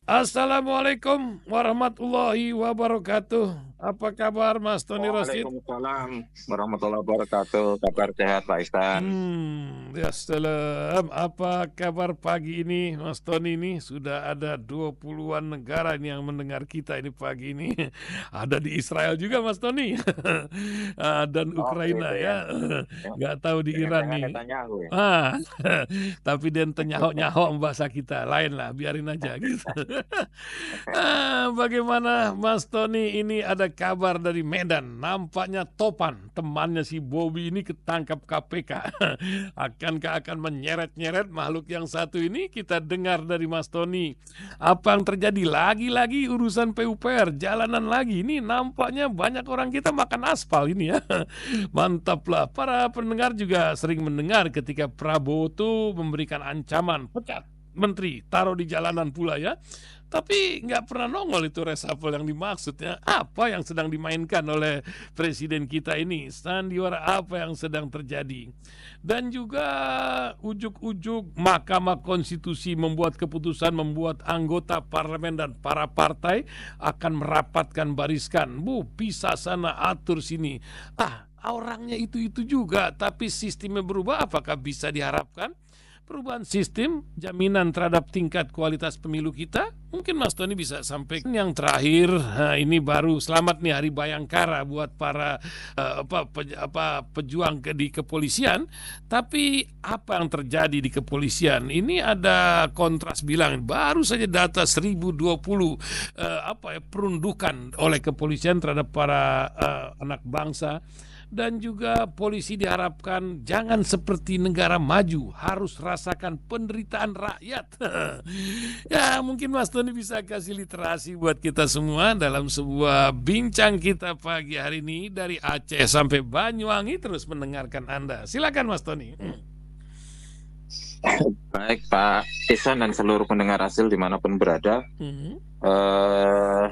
Assalamualaikum warahmatullahi wabarakatuh. Apa kabar Mas Tony Rosid? Waalaikumsalam warahmatullahi wabarakatuh. Kabar sehat Pak Ihsan? Ya salam. Apa kabar pagi ini Mas Tony ini? Sudah ada 20-an negara ini yang mendengar kita ini pagi ini. Ada di Israel juga Mas Tony. Dan Oke, Ukraina itu ya. yang Nggak tahu di Iran dengan nih. Netanyahu ya. Ah, tapi dia nyahok-nyahok bahasa kita. Lain lah, biarin aja gitu. Bagaimana Mas Tony, ini ada kabar dari Medan, nampaknya Topan, temannya si Bobby ini ketangkap KPK. Akankah akan menyeret-nyeret makhluk yang satu ini? Kita dengar dari Mas Tony. Apa yang terjadi? Lagi-lagi urusan PUPR, jalanan lagi. Ini nampaknya banyak orang kita makan aspal ini ya. Mantap lah. Para pendengar juga sering mendengar ketika Prabowo tuh memberikan ancaman pecat menteri, taruh di jalanan pula ya. Tapi nggak pernah nongol itu reshuffle yang dimaksudnya. Apa yang sedang dimainkan oleh presiden kita ini? Sandiwara apa yang sedang terjadi? Dan juga ujuk-ujuk Mahkamah Konstitusi membuat keputusan, membuat anggota parlemen dan para partai akan merapatkan barisan. Pisah sana, atur sini. Orangnya itu juga, tapi sistemnya berubah. Apakah bisa diharapkan perubahan sistem, jaminan terhadap tingkat kualitas pemilu kita? Mungkin Mas Tony bisa sampaikan. Yang terakhir, ini baru selamat nih Hari Bayangkara buat para pejuang di kepolisian. Tapi apa yang terjadi di kepolisian? Ini ada kontras bilang baru saja data 1020 perundukan oleh kepolisian terhadap para anak bangsa. Dan juga polisi diharapkan jangan seperti negara maju, harus rasakan penderitaan rakyat. Ya mungkin Mas Tony bisa kasih literasi buat kita semua dalam sebuah bincang kita pagi hari ini dari Aceh sampai Banyuwangi terus mendengarkan Anda. Silakan Mas Tony. Baik Pak Ihsan dan seluruh pendengar Asil dimanapun berada.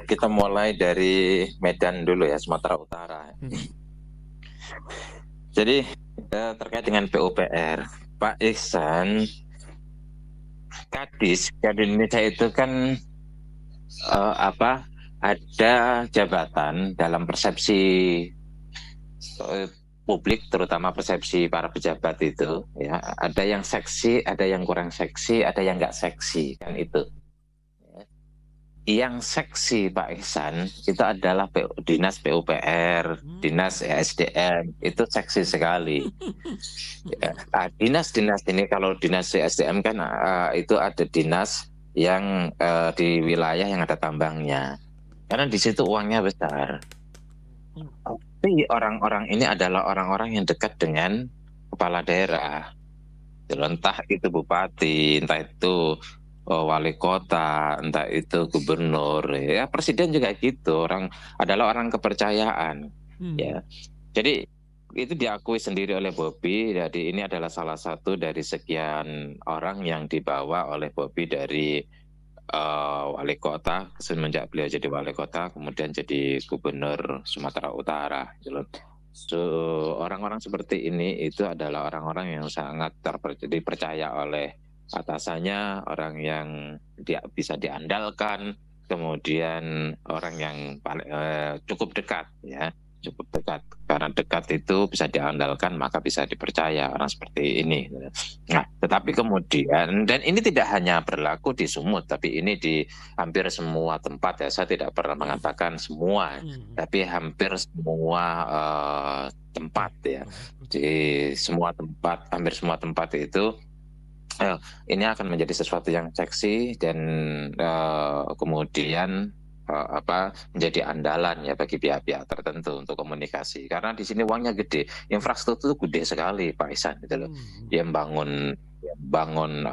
Kita mulai dari Medan dulu ya, Sumatera Utara. Jadi terkait dengan PUPR, Pak Ihsan, Kadis di Indonesia itu kan ada jabatan dalam persepsi publik, terutama persepsi para pejabat itu ya, ada yang seksi, ada yang kurang seksi, ada yang nggak seksi, kan itu. Yang seksi Pak Ihsan itu adalah dinas PUPR, dinas SDM, itu seksi sekali. Ya, dinas-dinas ini, kalau dinas SDM kan itu ada dinas yang di wilayah yang ada tambangnya, karena di situ uangnya besar. Tapi orang-orang ini adalah orang-orang yang dekat dengan kepala daerah, entah itu bupati, entah itu wali kota, entah itu gubernur, ya presiden juga gitu, adalah orang kepercayaan. Ya, jadi itu diakui sendiri oleh Bobby. Jadi ini adalah salah satu dari sekian orang yang dibawa oleh Bobby dari wali kota, semenjak beliau jadi wali kota, kemudian jadi gubernur Sumatera Utara. So, orang-orang seperti ini itu adalah orang-orang yang sangat dipercaya oleh atasannya, orang yang bisa diandalkan, kemudian orang yang cukup dekat ya, cukup dekat. Karena dekat itu bisa diandalkan, maka bisa dipercaya, orang seperti ini. Nah, tetapi kemudian, dan ini tidak hanya berlaku di Sumut, tapi ini di hampir semua tempat ya. Saya tidak pernah mengatakan semua, tapi hampir semua tempat ya. Di semua tempat, hampir semua tempat itu ini akan menjadi sesuatu yang seksi dan kemudian menjadi andalan ya bagi pihak-pihak tertentu untuk komunikasi, karena di sini uangnya gede, infrastruktur itu gede sekali Pak Ihsan gitu loh. Dia bangun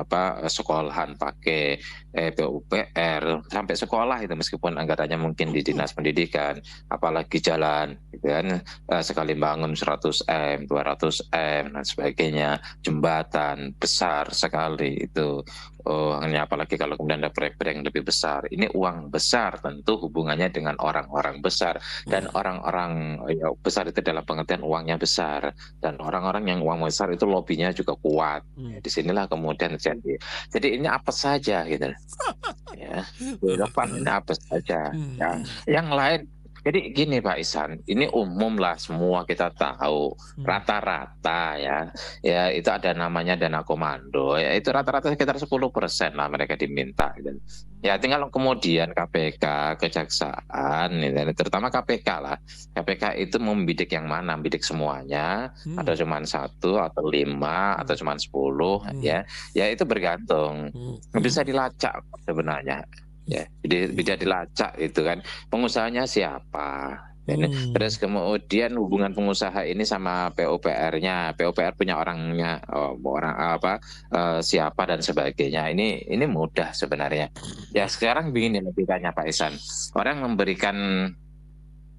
sekolahan pakai PUPR sampai sekolah itu, meskipun anggarannya mungkin di dinas pendidikan, apalagi jalan gitu kan, sekali bangun 100 M, 200 M dan sebagainya, jembatan besar sekali itu. Hanya apalagi kalau kemudian ada proyek-proyek yang lebih besar, ini uang besar, tentu hubungannya dengan orang-orang besar, dan orang-orang besar itu dalam pengertian uangnya besar, dan orang-orang yang uang besar itu lobbynya juga kuat. Disinilah kemudian terjadi. Jadi ini apa saja gitu. ya. Relevan ini apa saja, ya. Hmm. Yang lain, jadi gini Pak Ihsan, ini umum lah semua kita tahu, rata-rata ya itu ada namanya dana komando, ya itu rata-rata sekitar 10% lah mereka diminta gitu. Ya tinggal kemudian KPK, Kejaksaan, terutama KPK lah. KPK itu membidik yang mana, bidik semuanya, atau cuma 1 atau 5 atau cuma 10 ya itu bergantung. Bisa dilacak sebenarnya. Ya, bisa dilacak itu kan pengusahanya siapa. Terus kemudian hubungan pengusaha ini sama PUPR-nya, PUPR punya orangnya, siapa dan sebagainya. Ini mudah sebenarnya. Ya sekarang begini logikanya Pak Ihsan, orang memberikan,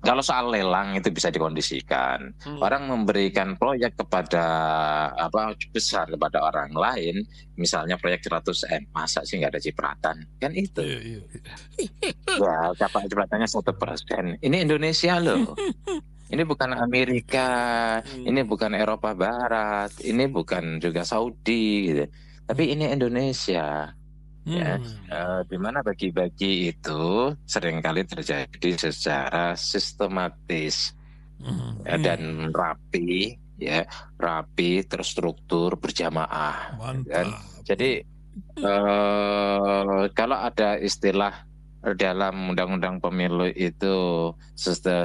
kalau soal lelang itu bisa dikondisikan. Orang memberikan proyek kepada besar kepada orang lain, misalnya proyek 100M, masa sih nggak ada cipratan? Kan itu. Wah, dapat cipratannya 1%. Ini Indonesia loh. Ini bukan Amerika, ini bukan Eropa Barat, ini bukan juga Saudi, gitu. Tapi ini Indonesia. Ya, di mana bagi-bagi itu seringkali terjadi secara sistematis dan rapi, terstruktur, berjamaah. Kan? Jadi kalau ada istilah dalam undang-undang pemilu itu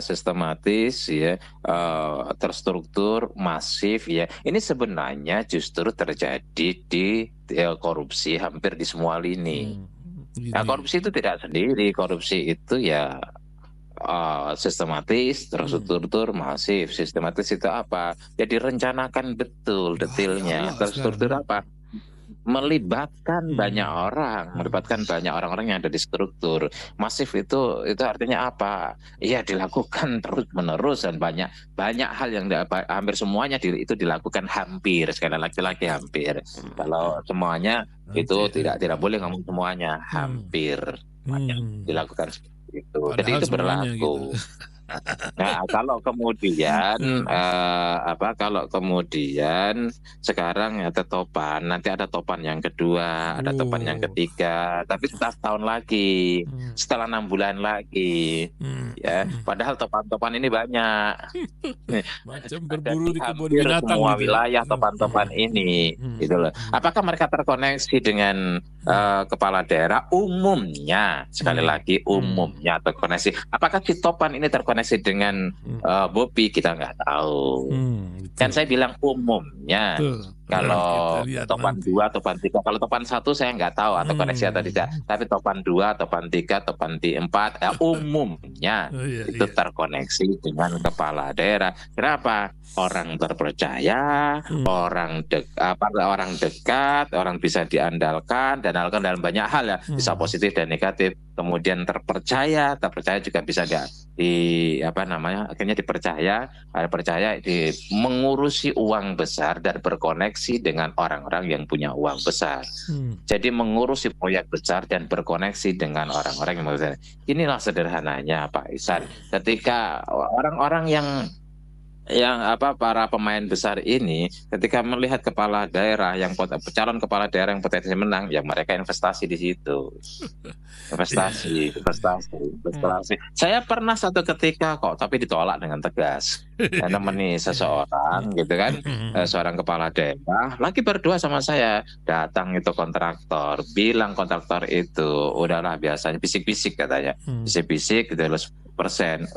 sistematis, terstruktur, masif, ini sebenarnya justru terjadi di korupsi hampir di semua lini. Nah, korupsi itu tidak sendiri, korupsi itu sistematis, terstruktur, masif. Sistematis itu apa? Ya direncanakan betul detailnya. Terstruktur apa? Melibatkan banyak orang, melibatkan banyak orang-orang yang ada di struktur. Masif itu artinya apa? Iya, dilakukan terus-menerus dan banyak hal yang hampir semuanya itu dilakukan hampir, sekali lagi hampir. Kalau semuanya itu tidak boleh ngomong semuanya, hampir banyak dilakukan seperti itu. Jadi itu berlaku. Gitu. Nah, kalau kemudian sekarang ada topan, nanti ada topan yang kedua, ada topan yang ketiga, tapi setahun lagi, setelah 6 bulan lagi, padahal topan-topan ini banyak. Macam berburu di kebun binatang semua gitu. Wilayah topan-topan ini, gitu loh. Apakah mereka terkoneksi dengan kepala daerah? Umumnya, sekali lagi umumnya terkoneksi. Apakah si topan ini terkoneksi dengan Bobi, kita nggak tahu. Kan saya bilang umumnya. Kalau topan 2, topan 3, kalau topan 1 saya nggak tahu atau koneksi atau tidak. Tapi topan 2, topan 3, topan 4, umumnya itu terkoneksi dengan kepala daerah. Kenapa? Orang terpercaya, orang dekat, orang bisa diandalkan dalam banyak hal bisa positif dan negatif. Kemudian terpercaya juga bisa akhirnya dipercaya mengurusi uang besar dan berkoneksi dengan orang-orang yang punya uang besar. Jadi mengurusi proyek besar dan berkoneksi dengan orang-orang yang besar. Inilah sederhananya Pak Ihsan. Ketika orang-orang yang para pemain besar ini ketika melihat kepala daerah calon kepala daerah yang potensi menang, mereka investasi di situ. Investasi. Saya pernah satu ketika tapi ditolak dengan tegas. Saya nemeni seseorang gitu kan, seorang kepala daerah lagi berdua sama saya, datang itu kontraktor, bilang kontraktor itu udahlah, biasanya bisik-bisik katanya, bisik-bisik gitu, 10%.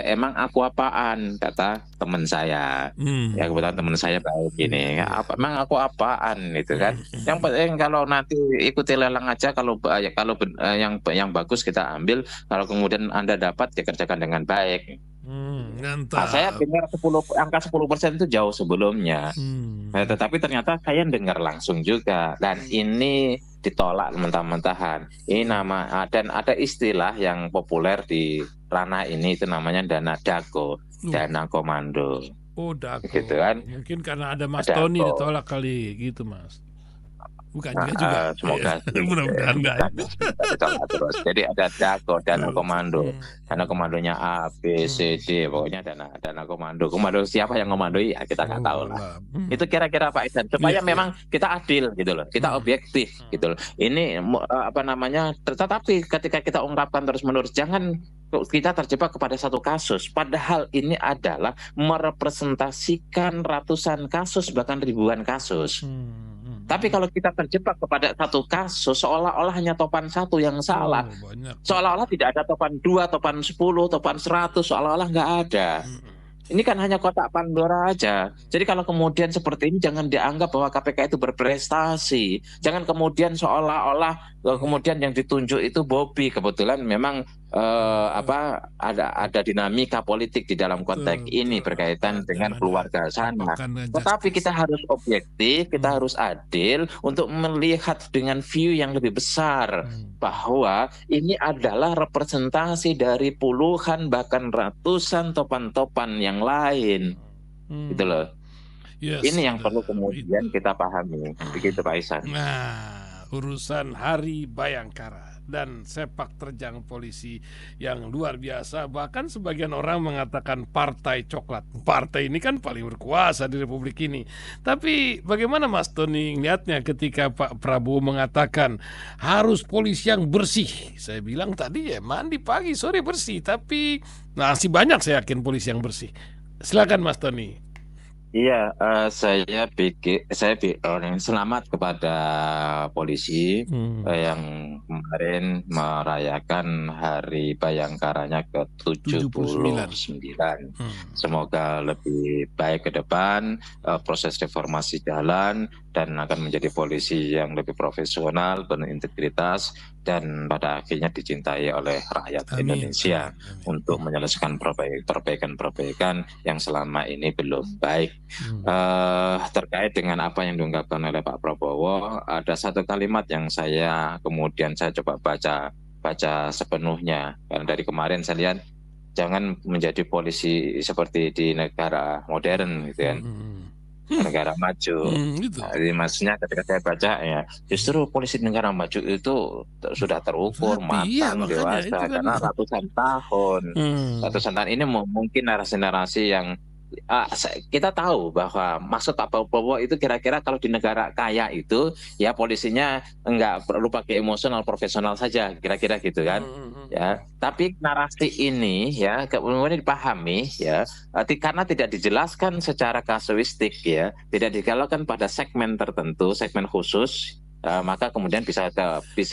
Emang aku apaan, kata teman saya. Ya kebetulan teman saya baik ini. Emang aku apaan itu kan? Yang penting kalau nanti ikuti lelang aja, kalau yang bagus kita ambil, kalau kemudian Anda dapat ya kerjakan dengan baik. Saya dengar angka 10% itu jauh sebelumnya. Tetapi ternyata saya dengar langsung juga, dan ini ditolak mentah-mentahan. Ini dan ada istilah yang populer di ranah ini, itu namanya dana dago, dana komando. Oh, dago. Gitu kan? Mungkin karena ada Mas Tony ditolak kali gitu, Mas. Bukan Nah, juga? Iya, semoga sih mudah-mudahan enggak bukan ya. kita ditolak terus. Jadi ada DAKO, dana komando. Dana Mhm, komandonya A, B, C, mhm. D, pokoknya dana komando. Komando siapa yang komandoi ya kita nggak tahu Oh, lah. alah, Itu kira-kira Pak Isan Iya supaya iya. memang kita adil gitu loh, kita Mhm, objektif mhm, gitu loh. Ini apa namanya? Tetapi ketika kita ungkapkan terus-menerus, jangan kita terjebak kepada satu kasus. Padahal ini adalah merepresentasikan ratusan kasus bahkan ribuan kasus. Tapi mhm. kalau kita terjebak kepada satu kasus, seolah-olah hanya topan satu yang salah. Oh, banyak, Pak. Seolah-olah tidak ada topan 2, topan 10, topan 100, seolah-olah nggak ada. Mhm, Ini kan hanya kotak Pandora aja. Jadi kalau kemudian seperti ini jangan dianggap bahwa KPK itu berprestasi. Jangan kemudian seolah-olah iya, kemudian yang ditunjuk itu Bobby. Kebetulan memang ada dinamika politik di dalam konteks betul ini betul, berkaitan dengan jangan keluarga sana. lupakan Tetapi justice. kita harus objektif, kita Mhm, harus adil untuk melihat dengan view yang lebih besar mhm, bahwa ini adalah representasi dari puluhan bahkan ratusan topan-topan yang lain gitu mhm. loh. Yes, Ini yang ada perlu itu. kemudian kita pahami begitu Pak Isan. Nah, urusan Hari Bayangkara dan sepak terjang polisi yang luar biasa. Bahkan sebagian orang mengatakan partai coklat. Partai ini kan paling berkuasa di Republik ini. Tapi bagaimana Mas Tony ngeliatnya ketika Pak Prabowo mengatakan harus polisi yang bersih? Saya bilang tadi ya mandi pagi sore bersih. Tapi masih banyak saya yakin polisi yang bersih. Silakan Mas Tony. Iya, selamat kepada polisi Hmm, yang kemarin merayakan Hari Bayangkaranya sembilan. ke-79. Hmm. Semoga lebih baik ke depan, proses reformasi jalan, dan akan menjadi polisi yang lebih profesional, berintegritas, dan pada akhirnya dicintai oleh rakyat Amin, Indonesia amin, amin. untuk menyelesaikan perbaikan-perbaikan yang selama ini belum baik. Hmm. Terkait dengan apa yang diungkapkan oleh Pak Prabowo, ada satu kalimat yang kemudian saya coba baca sepenuhnya. Karena dari kemarin saya lihat jangan menjadi polisi seperti di negara modern gitu kan, Hmm. negara maju. Gitu. Jadi maksudnya ketika saya baca ya, justru polisi di negara maju itu sudah terukur, Tapi iya matang, makanya itu dewasa kan. karena ratusan tahun. Hmm. Ratusan tahun ini mungkin narasi-narasi yang kita tahu bahwa maksud Pak Prabowo itu kira-kira kalau di negara kaya itu ya polisinya nggak perlu pakai emosional, profesional saja, kira-kira gitu kan. Ya, tapi narasi ini ya kemudian dipahami ya karena tidak dijelaskan secara kasuistik ya, tidak digalakkan pada segmen tertentu, segmen khusus. Maka kemudian bisa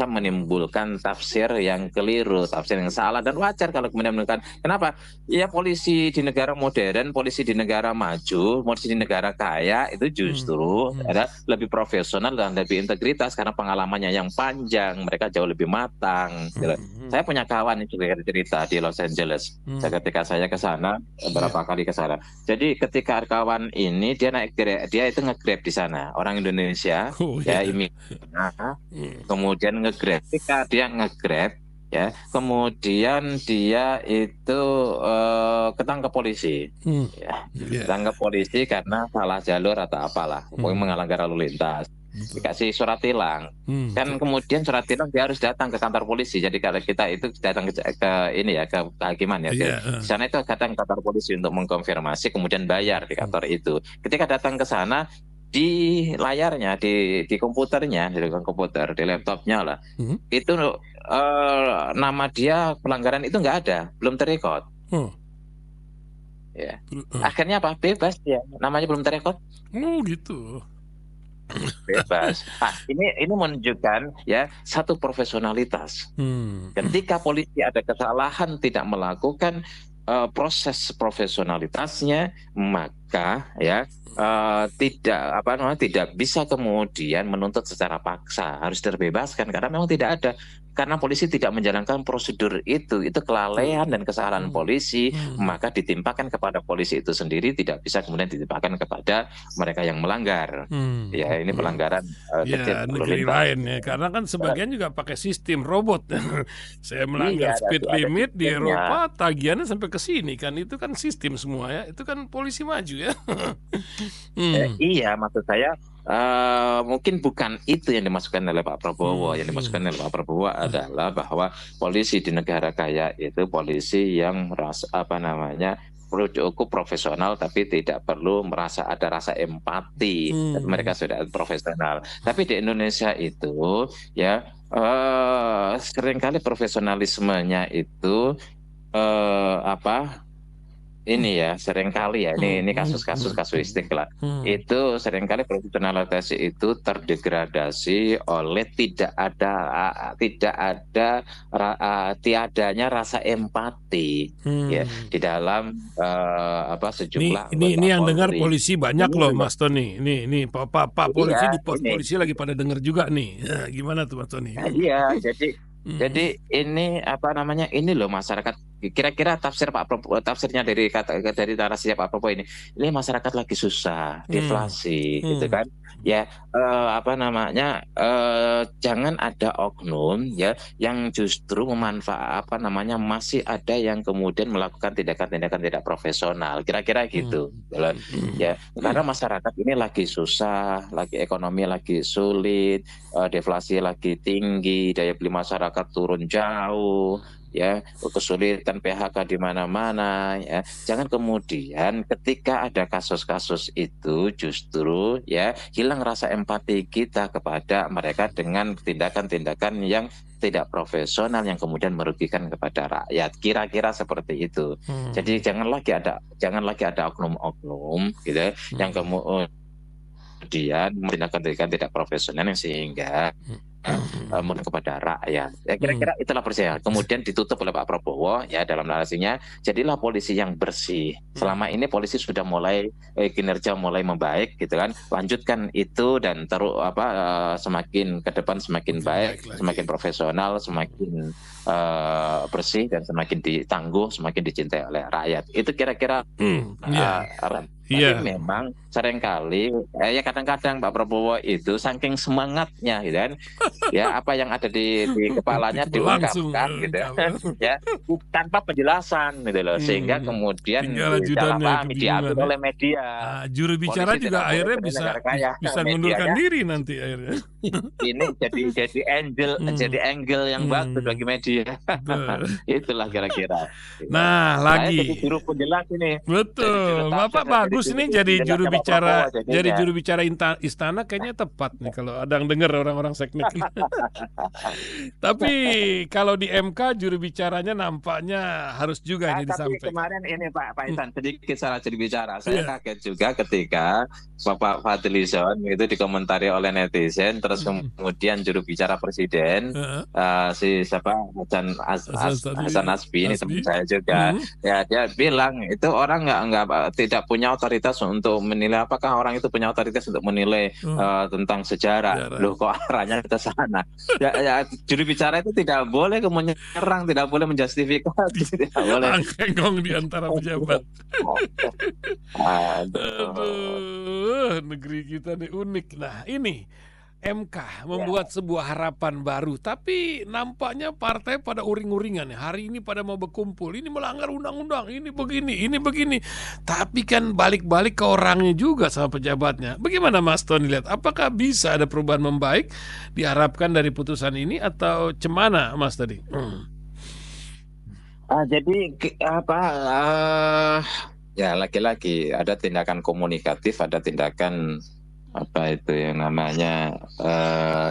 menimbulkan tafsir yang keliru, tafsir yang salah, dan wajar kalau kemudian menekan. Kenapa? Ya polisi di negara modern, polisi di negara maju, polisi di negara kaya itu justru ada lebih profesional dan lebih integritas karena pengalamannya yang panjang, mereka jauh lebih matang. Gitu. Saya punya kawan yang juga cerita di Los Angeles. Ketika saya ke sana, beberapa kali ke sana. Jadi ketika kawan ini dia naik Grab, dia itu nge-Grab di sana, orang Indonesia, ya kemudian nge-Grab. Ketika dia nge-Grab, ya, kemudian dia itu ketangkep polisi, ya, ketangkep polisi karena salah jalur atau apalah, pokoknya mengalanggar lalu lintas. Dikasih surat tilang, kan kemudian surat tilang dia harus datang ke kantor polisi. Jadi kalau kita itu datang ke ini ya ke kehakiman ya, di sana itu datang ke kantor polisi untuk mengkonfirmasi, kemudian bayar di kantor itu. Ketika datang ke sana, di layarnya, di komputernya, di komputer, di laptopnya lah, itu nama dia pelanggaran itu nggak ada, belum terrekod. Ya, akhirnya apa? Bebas ya, namanya belum terrekod. Oh gitu. Bebas. Ini menunjukkan ya satu profesionalitas. Ketika polisi ada kesalahan tidak melakukan proses profesionalitasnya, maka ya tidak bisa kemudian menuntut secara paksa, harus terbebaskan karena memang tidak ada. Karena polisi tidak menjalankan prosedur itu kelalaian dan kesalahan polisi, maka ditimpakan kepada polisi itu sendiri, tidak bisa kemudian ditimpakan kepada mereka yang melanggar. Ya, ini pelanggaran kecil negeri lain ya, karena kan sebagian juga pakai sistem robot. Saya melanggar speed limit di Eropa, tagihannya sampai ke sini kan, itu kan sistem semua ya, itu kan polisi maju ya. Iya, maksud saya mungkin bukan itu yang dimasukkan oleh Pak Prabowo. Yang dimasukkan oleh Pak Prabowo adalah bahwa polisi di negara kaya itu polisi yang merasa perlu cukup profesional, tapi tidak perlu merasa ada rasa empati. Mereka sudah profesional. Tapi di Indonesia itu ya seringkali profesionalismenya itu ini ya seringkali ya ini kasus-kasus kasuistik lah. Itu seringkali profesionalitas itu terdegradasi oleh tiadanya rasa empati ya di dalam sejumlah ini yang dengar Polri. polisi banyak Ini loh juga- Mas Tony. Ini Pak polisi di pos ini. polisi lagi pada dengar juga nih. Gimana tuh Mas Tony? Iya, jadi ini ini loh masyarakat, kira-kira tafsirnya dari narasinya Pak Prabowo ini masyarakat lagi susah, deflasi gitu kan. Ya jangan ada oknum ya yang justru masih ada yang kemudian melakukan tindakan-tindakan tidak profesional, kira-kira gitu. Ya, karena masyarakat ini lagi susah, lagi ekonomi lagi sulit, deflasi lagi tinggi, daya beli masyarakat turun jauh, ya kesulitan PHK di mana-mana, ya jangan kemudian ketika ada kasus-kasus itu justru ya hilang rasa empati kita kepada mereka dengan tindakan-tindakan yang tidak profesional yang kemudian merugikan kepada rakyat, kira-kira seperti itu. Jadi jangan lagi ada oknum-oknum gitu yang kemudian tindakan-tindakan tidak profesional yang sehingga kepada rakyat. Ya, kira-kira itulah percaya. Kemudian ditutup oleh Pak Prabowo ya dalam narasinya, jadilah polisi yang bersih. Selama ini polisi sudah mulai kinerja mulai membaik gitu kan. Lanjutkan itu dan semakin ke depan semakin baik, semakin profesional, semakin bersih dan semakin ditangguh, semakin dicintai oleh rakyat. Itu kira-kira Tapi memang seringkali ya kadang-kadang Pak Prabowo itu saking semangatnya gitu kan. Ya apa yang ada di kepalanya diungkapkan gitu ya tanpa penjelasan gitu loh, sehingga kemudian diatur oleh media. Juru bicara Polisi juga akhirnya bisa ngundurkan diri nanti akhirnya. Ini jadi angle yang bagus bagi media. Itulah kira-kira. Nah, lagi jadi juru penjelas ini. Betul. Bapak bagus ini jadi juru bicara istana kayaknya tepat nih kalau ada yang dengar orang-orang seknek. Tapi kalau di MK juru bicaranya nampaknya harus juga ini disampaikan. Tapi kemarin ini Pak Isan sedikit salah juru bicara. Saya kaget juga ketika Bapak Fadlizon itu dikomentari oleh netizen, terus kemudian juru bicara presiden si Hasan Nasbi ini teman saya juga, ya dia bilang itu orang tidak punya otoritas untuk menilai, apakah orang itu punya otoritas untuk menilai tentang sejarah. Loh kok arahnya ke sana? Ya, juru bicara itu tidak boleh menyerang, tidak boleh menjustifikasi, tidak boleh. Angkengong di antara pejabat. Aduh, negeri kita nih unik. Nah, ini MK membuat sebuah harapan baru, tapi nampaknya partai pada uring-uringan. Hari ini pada mau berkumpul, ini melanggar undang-undang, ini begini. Tapi kan balik-balik ke orangnya juga sama pejabatnya. Bagaimana Mas Tony lihat? Apakah bisa ada perubahan membaik diharapkan dari putusan ini atau cemana Mas tadi? Jadi ya lagi-lagi ada tindakan komunikatif, ada tindakan itu yang namanya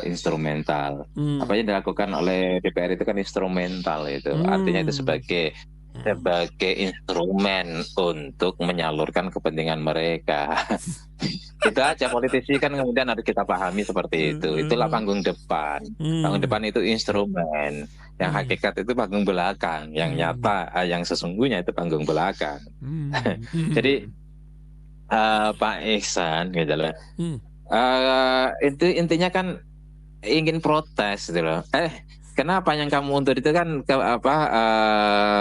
instrumental. Apa yang dilakukan oleh DPR itu kan instrumental itu. Artinya itu sebagai instrumen untuk menyalurkan kepentingan mereka. Itu aja, politisi kan kemudian harus kita pahami seperti itu. Itulah panggung depan. Panggung depan itu instrumen. Yang hakikat itu panggung belakang. Yang nyata, yang sesungguhnya itu panggung belakang. Jadi Pak Ihsan gitu loh. Itu intinya kan ingin protes gitu loh. Kenapa yang kamu undur itu kan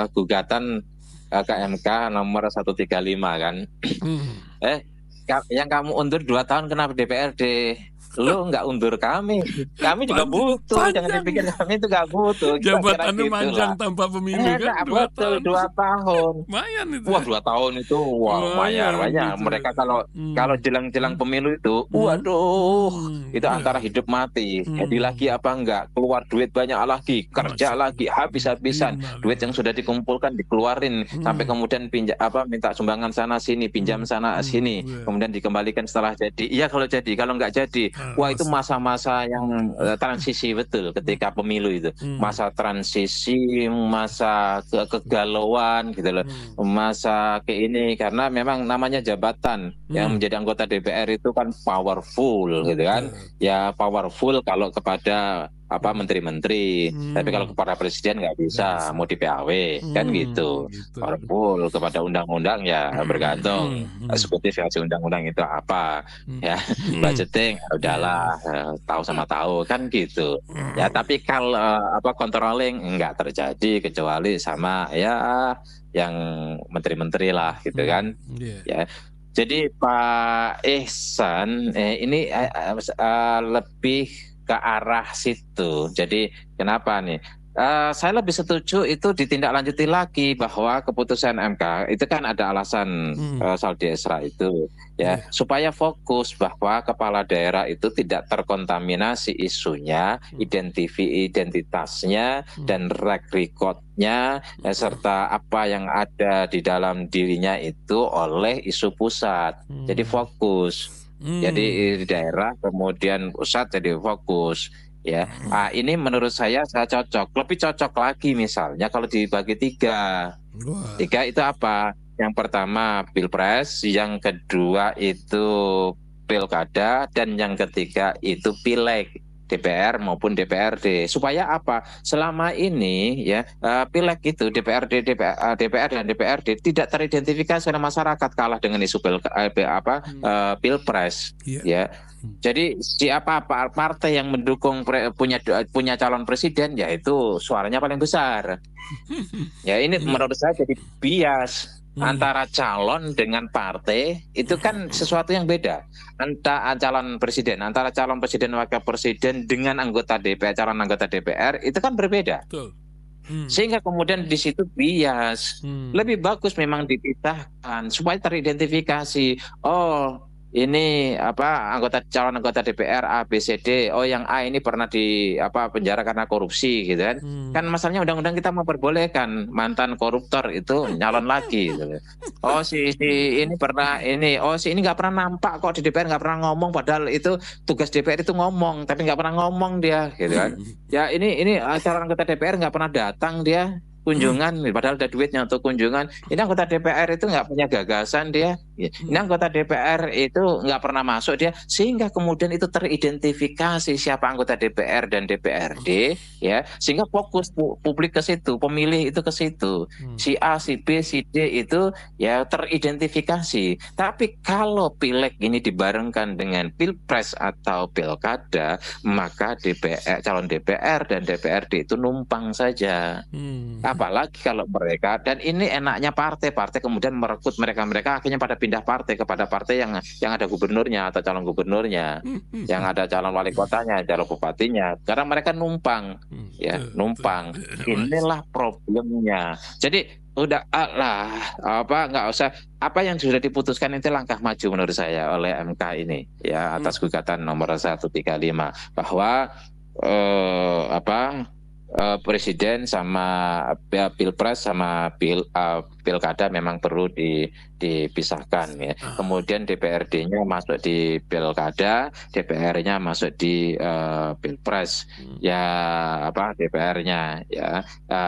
gugatan ke MK nomor 135 kan. Yang kamu undur 2 tahun kenapa DPRD Lu nggak undur kami juga butuh, jangan Panjang. dipikir kami itu nggak butuh. Kira-kira Jabatannya gitu panjang lah. tanpa pemilu kan, Enak 2 betul, tahun. 2 tahun. Lumayan itu Wah, ya. 2 tahun itu, wah Lumayan banyak. gitu. Mereka kalau jelang-jelang pemilu itu, waduh, itu antara hidup mati. Jadi lagi apa enggak, keluar duit banyak lagi, kerja lagi, habis-habisan. Duit yang sudah dikumpulkan dikeluarin, sampai kemudian minta sumbangan sana sini, pinjam sana sini, kemudian dikembalikan setelah jadi. Iya kalau jadi, kalau nggak jadi, wah itu masa-masa yang transisi betul ketika pemilu itu. Masa transisi, masa kegalauan gitu loh. Masa ke ini, karena memang namanya jabatan yang menjadi anggota DPR itu kan powerful gitu kan. Ya powerful kalau kepada menteri-menteri, tapi kalau kepada presiden nggak bisa, mau di PAW kan gitu. Powerful kepada undang-undang ya bergantung eksekutif hasil undang-undang itu apa ya. Budgeting udahlah, tahu sama tahu kan gitu ya. Tapi kalau controlling nggak terjadi kecuali sama ya yang menteri-menteri lah gitu kan ya. Jadi Pak Ihsan ini lebih ke arah situ. Jadi kenapa nih? Saya lebih setuju itu ditindaklanjuti lagi, bahwa keputusan MK itu kan ada alasan Saldi Isra itu ya, supaya fokus bahwa kepala daerah itu tidak terkontaminasi isunya, identitasnya dan track recordnya serta apa yang ada di dalam dirinya itu oleh isu pusat. Jadi fokus. Jadi di daerah kemudian pusat jadi fokus. Ya, ini menurut saya cocok. Lebih cocok lagi misalnya kalau dibagi 3. 3 itu apa? Yang pertama Pilpres, yang kedua itu Pilkada, dan yang ketiga itu Pileg, DPR maupun DPRD. Supaya apa? Selama ini ya Pileg itu DPRD, DPR dan DPRD tidak teridentifikasi oleh masyarakat, kalah dengan isu Pilpres ya. Jadi siapa partai yang mendukung punya calon presiden, yaitu suaranya paling besar. Ya ini menurut saya jadi bias antara calon dengan partai, itu kan sesuatu yang beda. Antara calon presiden wakil presiden dengan calon anggota DPR itu kan berbeda. Sehingga kemudian di situ bias. Lebih bagus memang dipisahkan supaya teridentifikasi. Oh, ini calon anggota DPR A B C D. Oh, yang A ini pernah di penjara karena korupsi gitu kan. Kan masalahnya undang-undang kita memperbolehkan mantan koruptor itu nyalon lagi gitu. Oh, si ini pernah ini. Oh, si ini nggak pernah nampak kok di DPR, nggak pernah ngomong, padahal itu tugas DPR itu ngomong, tapi nggak pernah ngomong dia gitu kan. Ya ini calon anggota DPR nggak pernah datang dia kunjungan, padahal ada duitnya untuk kunjungan. Ini anggota DPR itu nggak punya gagasan dia. Ini anggota DPR itu nggak pernah masuk dia, sehingga kemudian itu teridentifikasi siapa anggota DPR dan DPRD ya, sehingga fokus publik ke situ, pemilih itu ke situ. Si A, si B, si D itu ya teridentifikasi. Tapi kalau Pileg ini dibarengkan dengan Pilpres atau Pilkada, maka calon DPR dan DPRD itu numpang saja. Apalagi kalau mereka, dan ini enaknya partai kemudian merekrut mereka akhirnya pada pindah partai kepada partai yang ada gubernurnya atau calon gubernurnya, yang ada calon wali kotanya, calon bupatinya, karena mereka numpang numpang. Inilah problemnya. Jadi udah nggak usah, apa yang sudah diputuskan itu langkah maju menurut saya oleh MK ini ya, atas gugatan nomor 135, bahwa presiden sama Pilpres sama Pilkada memang perlu dipisahkan ya. Kemudian DPRD-nya masuk di Pilkada, DPR-nya masuk di Pilpres. Ya DPR-nya ya.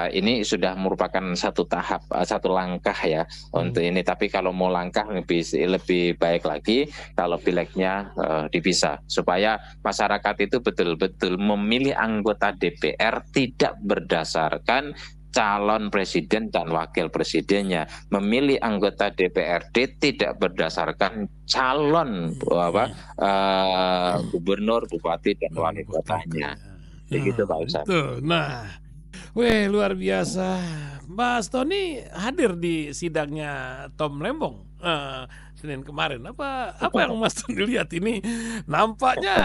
Ini sudah merupakan satu langkah ya untuk ini. Tapi kalau mau langkah lebih baik lagi kalau Pilegnya dipisah, supaya masyarakat itu betul-betul memilih anggota DPR tidak berdasarkan calon presiden dan wakil presidennya, memilih anggota DPRD tidak berdasarkan calon gubernur, bupati dan wali kotanya. Begitu Pak Ustadz. Nah, luar biasa. Mas Tony hadir di sidangnya Tom Lembong. Senin kemarin. Apa yang Mas Tony lihat ini nampaknya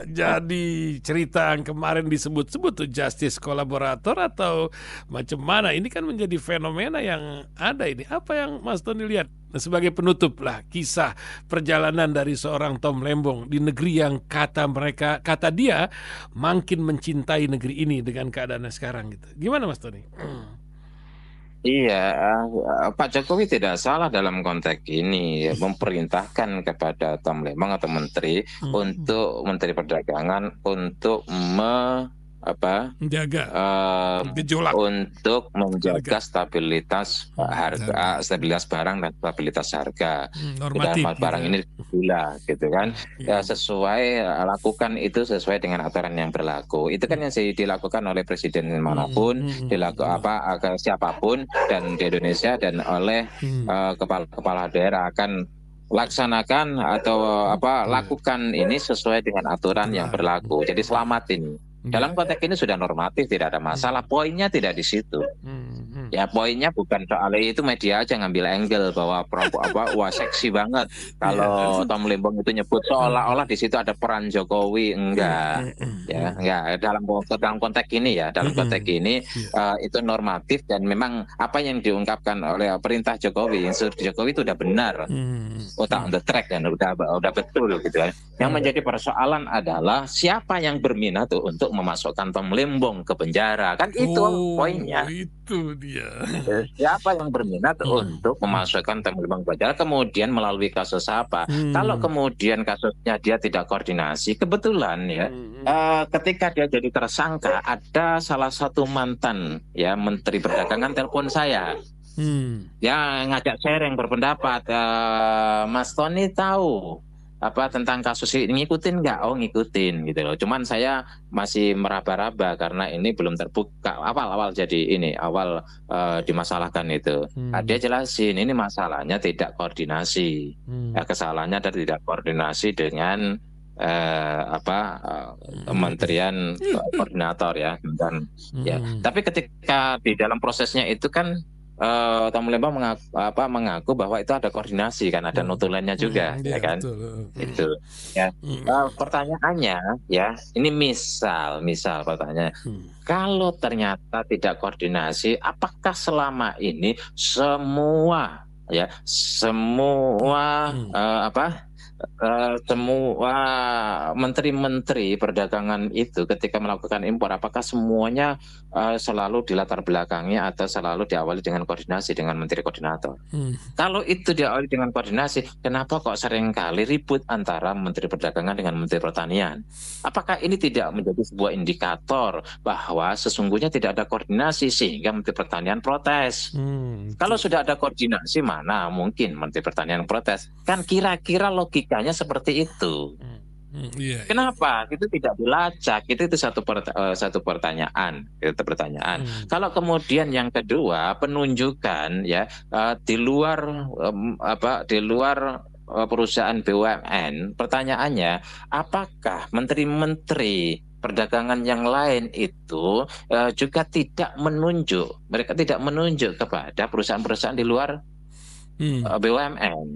jadi cerita yang kemarin disebut-sebut tuh justice kolaborator atau macam mana? Ini kan menjadi fenomena yang ada ini. Apa yang Mas Tony lihat sebagai penutup lah kisah perjalanan dari seorang Tom Lembong di negeri yang kata dia makin mencintai negeri ini dengan keadaannya sekarang gitu. Gimana Mas Tony? Iya, Pak Jokowi tidak salah dalam konteks ini, memerintahkan kepada Tom Lembong atau Menteri Perdagangan untuk Menjaga gejolak untuk menjaga stabilitas harga, stabilitas barang dan stabilitas harga. normatif Dan barang gitu. ini gula, gitu kan? Ya, sesuai lakukan itu sesuai dengan aturan yang berlaku. Itu kan yang dilakukan oleh presiden manapun, dilakukan siapapun dan di Indonesia dan oleh kepala daerah akan laksanakan atau lakukan ini sesuai dengan aturan yang berlaku. Jadi selamat ini. Dalam konteks ini sudah normatif, tidak ada masalah. Poinnya tidak di situ. Ya, poinnya bukan soal itu, media aja ngambil angle bahwa wah seksi banget kalau Tom Lembong itu nyebut seolah-olah di situ ada peran Jokowi. Enggak. Ya, enggak dalam konteks ini ya, dalam konteks ini itu normatif dan memang apa yang diungkapkan oleh perintah Jokowi, instruksi Jokowi itu udah benar. On the track dan udah betul gitu kan. Yang menjadi persoalan adalah siapa yang berminat tuh untuk memasukkan Tom Lembong ke penjara, kan itu poinnya. Itu dia. Siapa yang berminat untuk memasukkan Tom Lembong ke penjara, kemudian melalui kasus apa? Kalau kemudian kasusnya dia tidak koordinasi, kebetulan ya, ketika dia jadi tersangka, ada salah satu mantan ya Menteri Perdagangan telepon saya. Ya ngajak sharing berpendapat, Mas Tony tahu tentang kasus ini, ngikutin nggak? Oh ngikutin gitu loh. Cuman saya masih meraba-raba karena ini belum terbuka. Awal dimasalahkan itu. Dia jelasin ini masalahnya tidak koordinasi. Kesalahannya ada tidak koordinasi dengan kementerian koordinator ya. Dan ya. Tapi ketika di dalam prosesnya itu kan Tom Lembong mengaku bahwa itu ada koordinasi kan, ada notulennya juga, ya kan? Betul. Itu. Ya. Pertanyaannya, ya, ini misal pertanyaan, kalau ternyata tidak koordinasi, apakah selama ini semua menteri-menteri perdagangan itu ketika melakukan impor, apakah semuanya selalu dilatar belakangi atau selalu diawali dengan koordinasi dengan menteri koordinator? Kalau itu diawali dengan koordinasi, kenapa kok seringkali ribut antara menteri perdagangan dengan menteri pertanian? Apakah ini tidak menjadi sebuah indikator bahwa sesungguhnya tidak ada koordinasi sehingga menteri pertanian protes? Kalau sudah ada koordinasi, mana mungkin menteri pertanian protes? Kan kira-kira logikanya seperti itu. Kenapa itu tidak dilacak? Itu satu pertanyaan. Kalau kemudian yang kedua, penunjukan ya di luar perusahaan BUMN, pertanyaannya apakah menteri-menteri perdagangan yang lain itu juga mereka tidak menunjuk kepada perusahaan-perusahaan di luar BUMN.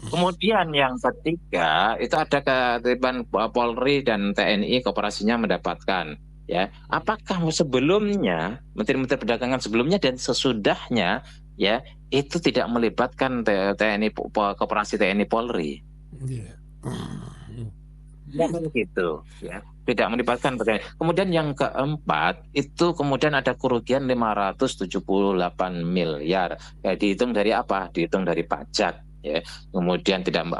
Kemudian yang ketiga itu ada keterlibatan Polri dan TNI, kooperasinya mendapatkan ya. Apakah sebelumnya menteri-menteri perdagangan sebelumnya dan sesudahnya ya itu tidak melibatkan TNI, kooperasi TNI Polri? Gitu ya, tidak melibatkan. Kemudian yang keempat itu kemudian ada kerugian 578 miliar. Dihitung dari apa? Dihitung dari pajak ya. Kemudian tidak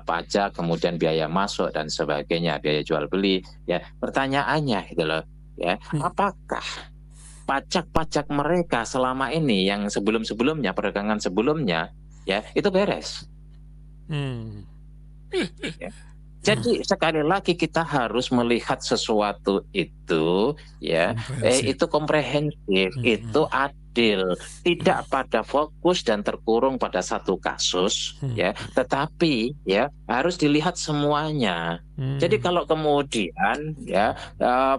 pajak, kemudian biaya masuk dan sebagainya, biaya jual beli ya. Pertanyaannya gitu loh ya, apakah pajak-pajak mereka selama ini yang sebelum-sebelumnya, perdagangan sebelumnya ya itu beres? Ya. Jadi sekali lagi kita harus melihat sesuatu itu ya, itu komprehensif, itu adil, tidak pada fokus dan terkurung pada satu kasus ya, tetapi ya harus dilihat semuanya. Jadi kalau kemudian ya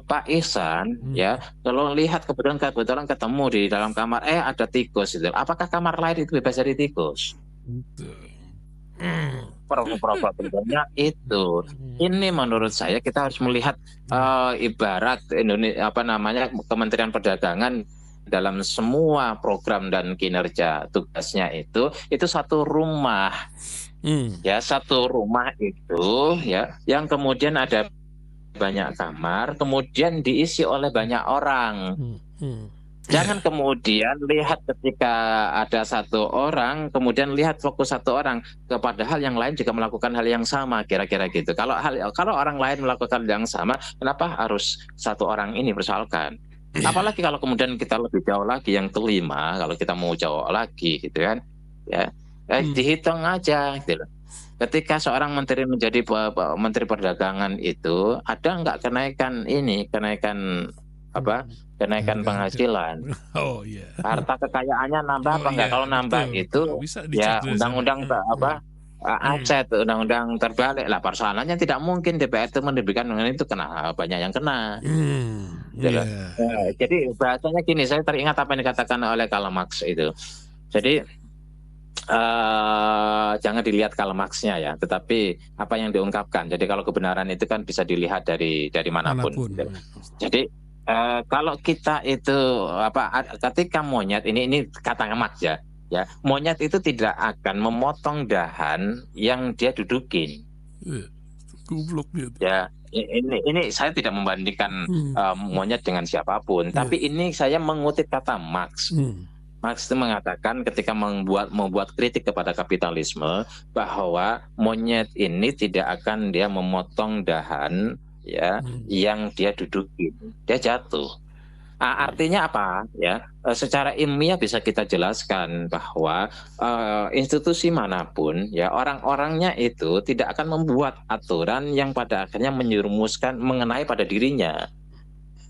Pak Ihsan ya kalau lihat kebetulan ketemu di dalam kamar ada tikus itu, apakah kamar lain itu bebas dari tikus? Probabilitasnya itu. Ini menurut saya kita harus melihat ibarat Indonesia apa namanya Kementerian Perdagangan dalam semua program dan kinerja tugasnya itu satu rumah. Ya, satu rumah itu ya yang kemudian ada banyak kamar, kemudian diisi oleh banyak orang. Jangan kemudian lihat ketika ada satu orang, kemudian lihat fokus satu orang, padahal yang lain juga melakukan hal yang sama, kira-kira gitu. Kalau orang lain melakukan hal yang sama, kenapa harus satu orang ini persoalkan? Apalagi kalau kemudian kita lebih jauh lagi, yang kelima, kalau kita mau jauh lagi, gitu kan, ya, dihitung aja, gitu loh. Ketika seorang menteri menjadi menteri perdagangan itu, ada nggak kenaikan penghasilan? Oh iya. Harta kekayaannya nambah apa enggak? Kalau nambah itu ya undang-undang aset, undang-undang terbalik lah. Persoalannya tidak mungkin DPR itu menerbitkan itu, kena banyak yang kena. Jadi bahasanya gini, saya teringat apa yang dikatakan oleh Karl Marx itu. Jadi jangan dilihat Karl Marx-nya ya, tetapi apa yang diungkapkan. Jadi kalau kebenaran itu kan bisa dilihat dari manapun. Jadi kalau kita itu ketika monyet ini kata Marx ya, monyet itu tidak akan memotong dahan yang dia dudukin. Goblok gitu. Ya, ini saya tidak membandingkan monyet dengan siapapun, tapi ini saya mengutip kata Marx. Marx itu mengatakan ketika membuat kritik kepada kapitalisme bahwa monyet ini tidak akan dia memotong dahan ya yang dia dudukin, dia jatuh. Artinya apa ya? Secara ilmiah bisa kita jelaskan bahwa institusi manapun ya orang-orangnya itu tidak akan membuat aturan yang pada akhirnya menyerumuskan mengenai pada dirinya.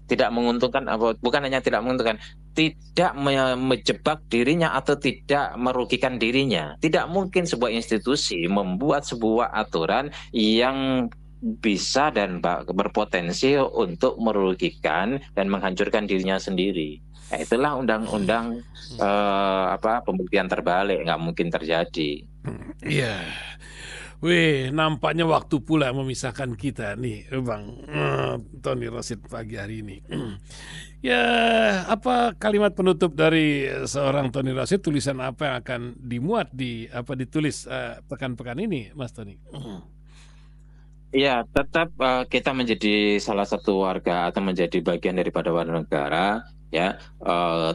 Tidak menguntungkan, bukan hanya tidak menguntungkan, tidak menjebak dirinya atau tidak merugikan dirinya. Tidak mungkin sebuah institusi membuat sebuah aturan yang bisa dan berpotensi untuk merugikan dan menghancurkan dirinya sendiri. Nah, itulah undang-undang pembuktian terbalik, nggak mungkin terjadi. Iya. Wih, nampaknya waktu pula memisahkan kita nih, Bang Tony Rosid pagi hari ini. Ya, apa kalimat penutup dari seorang Tony Rosid, tulisan apa yang akan dimuat ditulis pekan-pekan ini, Mas Tony? Iya, tetap kita menjadi salah satu warga atau menjadi bagian daripada warga negara, ya.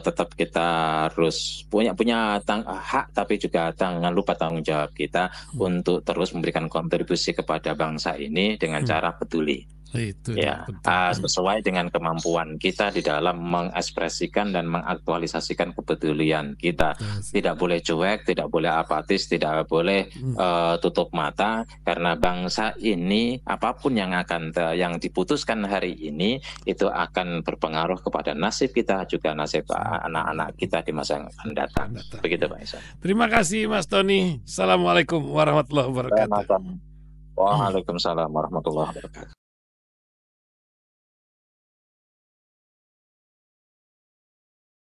Tetap kita harus punya hak, tapi juga jangan lupa tanggung jawab kita untuk terus memberikan kontribusi kepada bangsa ini dengan cara peduli. Itu ya, sesuai dengan kemampuan kita di dalam mengekspresikan dan mengaktualisasikan kepedulian kita. Tidak boleh cuek, tidak boleh apatis, tidak boleh tutup mata, karena bangsa ini apapun yang diputuskan hari ini itu akan berpengaruh kepada nasib kita, juga nasib anak-anak kita di masa yang akan datang. Begitu, Pak Isan. Terima kasih, Mas Tony. Assalamualaikum warahmatullahi wabarakatuh. Waalaikumsalam warahmatullahi wabarakatuh.